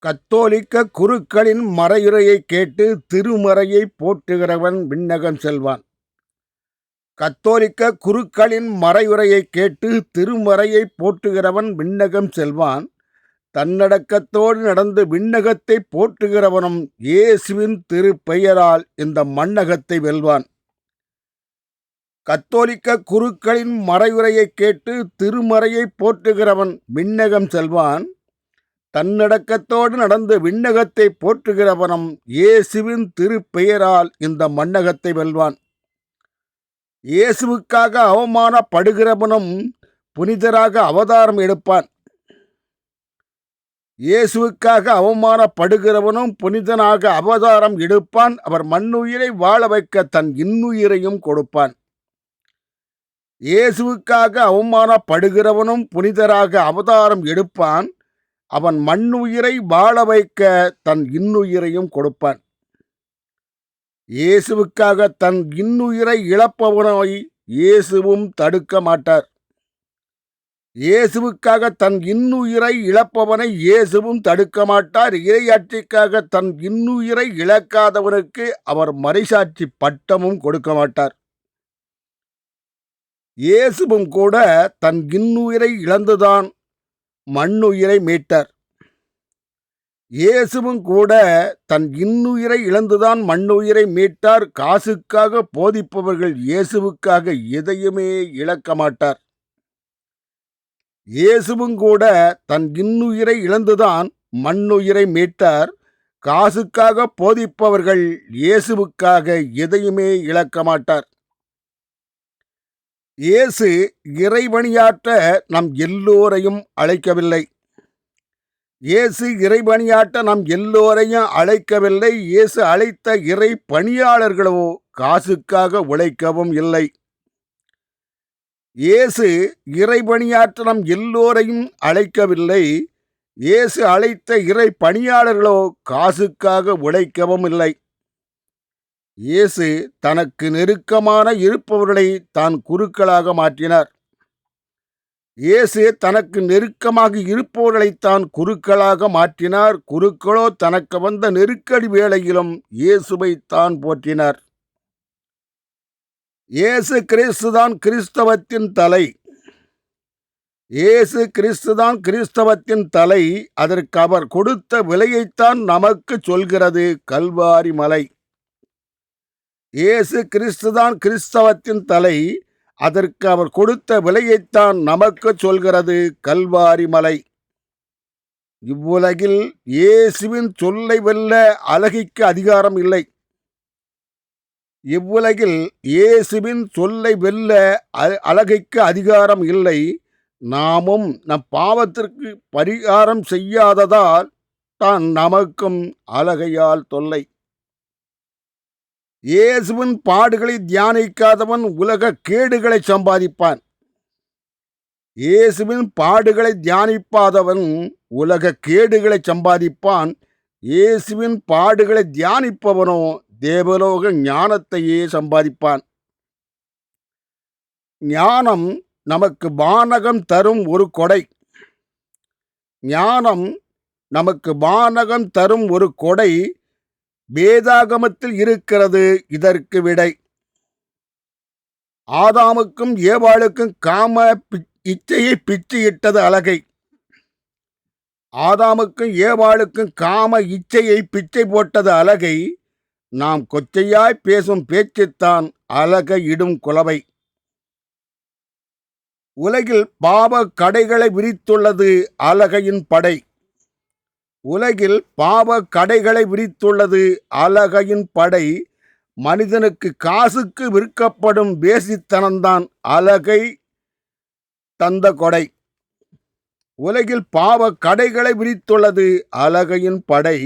கத்தோலிக்க குருக்களின் மறையுரையைக் கேட்டு திருமறையைப் போற்றுகிறவன் விண்ணகம் செல்வான். கத்தோலிக்க குருக்களின் மறையுரையைக் கேட்டு திருமறையைப் போற்றுகிறவன் விண்ணகம் செல்வான். தன்னடக்கத்தோடு நடந்து விண்ணகத்தைப் போற்றுகிறவனும் இயேசுவின் திருப்பெயரால் இந்த மண்ணகத்தை வெல்வான். கத்தோலிக்க குருக்களின் மறையுரையைக் கேட்டு திருமறையைப் போற்றுகிறவன் விண்ணகம் செல்வான். தன்னடக்கத்தோடு நடந்து விண்ணகத்தை போற்றுகிறவனும் இயேசுவின் திருப்பெயரால் இந்த மண்ணகத்தை வெல்வான். இயேசுவுக்காக அவமானப்படுகிறவனும் புனிதராக அவதாரம் எடுப்பான். இயேசுவுக்காக அவமானப்படுகிறவனும் புனிதனாக அவதாரம் எடுப்பான். அவர் மண்ணுயிரை வாழ வைக்க தன் இன்னுயிரையும் கொடுப்பான். இயேசுவுக்காக அவமானப்படுகிறவனும் புனிதராக அவதாரம் எடுப்பான். அவன் மண்ணுயிரை வாழ வைக்க தன் இன்னுயிரையும் கொடுப்பான். இயேசுவுக்காக தன் இன்னுயிரை இழப்பவனை இயேசுவும் தடுக்க மாட்டார். இயேசுவுக்காக தன் இன்னுயிரை இழப்பவனை இயேசுவும் தடுக்க மாட்டார். இறையாட்சிக்காக தன் இன்னுயிரை இழக்காதவனுக்கு அவர் மறைசாட்சி பட்டமும் கொடுக்க மாட்டார். இயேசுவும் கூட தன் இன்னுயிரை இழந்துதான் மண்ணுயிரை மீட்டார். இயேசுவும் கூட தன் இன்னுயிரை இழந்துதான் மண்ணுயிரை மீட்டார். காசுக்காக போதிப்பவர்கள் இயேசுவுக்காக எதையுமே இழக்க மாட்டார். இயேசுவும் கூட தன் இன்னுயிரை இழந்துதான் மண்ணுயிரை மீட்டார். காசுக்காக போதிப்பவர்கள் இயேசுவுக்காக எதையுமே இழக்க மாட்டார். இயேசு இறைபணியாற்ற நம் எல்லோரையும் அழைக்கவில்லை. இயேசு இறைபணியாற்ற நம் எல்லோரையும் அழைக்கவில்லை. இயேசு அழைத்த இறை பணியாளர்களோ காசுக்காக உழைக்கவும் இல்லை. இயேசு இறைபணியாற்ற நம் எல்லோரையும் அழைக்கவில்லை. இயேசு அழைத்த இறை பணியாளர்களோ காசுக்காக உழைக்கவும் இல்லை. இயேசு தனக்கு நெருக்கமான இருப்பவர்களை தான் குருக்களாக மாற்றினார். இயேசு தனக்கு நெருக்கமாக இருப்பவர்களைத்தான் குருக்களாக மாற்றினார். குருக்களோ தனக்கு வந்த நெருக்கடி வேளையிலும் இயேசுவை தான் போற்றினார். இயேசு கிறிஸ்துதான் கிறிஸ்தவத்தின் தலை. இயேசு கிறிஸ்துதான் கிறிஸ்தவத்தின் தலை. அதற்கு அவர் கொடுத்த விலையைத்தான் நமக்கு சொல்கிறது கல்வாரி மலை. இயேசு கிறிஸ்துதான் கிறிஸ்தவத்தின் தலை. அதற்கு அவர் கொடுத்த விலையைத்தான் நமக்கு சொல்கிறது கல்வாரி மலை. இவ்வுலகில் இயேசுவின் சொல்லை வெல்ல அழகிக்கு அதிகாரம் இல்லை. இவ்வுலகில் இயேசுவின் சொல்லை வெல்ல அழகிக்கு அதிகாரம் இல்லை. நாமும் நம் பாவத்திற்கு பரிகாரம் செய்யாததால் தான் நமக்கும் அழகையால் தொல்லை. இயேசுவின் பாடுகளை தியானிக்காதவன் உலக கேடுகளை சம்பாதிப்பான். இயேசுவின் பாடுகளை தியானிப்பாதவன் உலக கேடுகளை சம்பாதிப்பான். இயேசுவின் பாடுகளை தியானிப்பவனோ தேவலோக ஞானத்தையே சம்பாதிப்பான். ஞானம் நமக்கு வானகம் தரும் ஒரு கொடை. ஞானம் நமக்கு வானகம் தரும் ஒரு கொடை. வேதாகமத்தில் இருக்கிறது இதற்கு விடை. ஆதாமுக்கும் ஏவாளுக்கும் காம இச்சையை பிச்சையிட்டது அழகை. ஆதாமுக்கும் ஏவாளுக்கும் காம இச்சையை பிச்சை போட்டது அழகை. நாம் கொச்சையாய் பேசும் பேச்சுத்தான் அழகை இடும் குலவை. உலகில் பாவ கடைகளை விரித்துள்ளது அழகையின் படை. உலகில் பாவ கடைகளை விரித்துள்ளது அழகையின் படை. மனிதனுக்கு காசுக்கு விற்கப்படும் வேசித்தனம்தான் அழகை தந்த கொடை. உலகில் பாவ கடைகளை விரித்துள்ளது அழகையின் படை.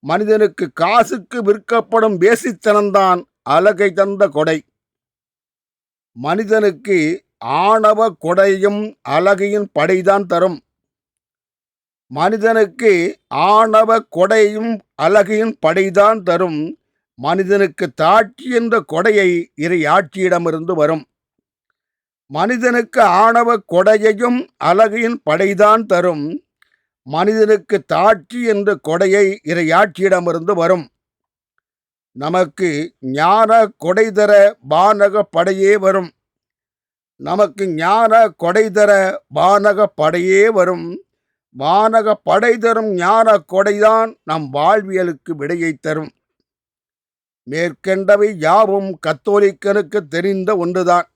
மனிதனுக்கு காசுக்கு விற்கப்படும் வேசித்தனம்தான் அழகை தந்த கொடை. மனிதனுக்கு ஆணவ கொடையும் அழகையின் படைதான் தரும். மனிதனுக்கு ஆணவ கொடையும் அழகையின் படைதான் தரும். மனிதனுக்கு தாட்சி என்ற கொடையை இறையாட்சியிடமிருந்து வரும். மனிதனுக்கு ஆணவ கொடையையும் அழகையின் படைதான் தரும். மனிதனுக்கு தாட்சி என்ற கொடையை இறையாட்சியிடமிருந்து வரும். நமக்கு ஞான கொடை தர வானக படையே வரும். நமக்கு ஞான கொடை தர வானக படையே வரும். வானக படை தரும் ஞான கொடைதான் நம் வாழ்வியலுக்கு விடையை தரும். மேற்கண்டவை யாவும் கத்தோலிக்கனுக்கு தெரிந்த ஒன்றுதான்.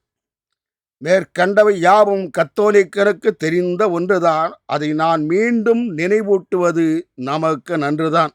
மேற்கண்டவை யாவும் கத்தோலிக்கனுக்கு தெரிந்த ஒன்றுதான். அதை நான் மீண்டும் நினைவூட்டுவது நமக்கு நன்றுதான்.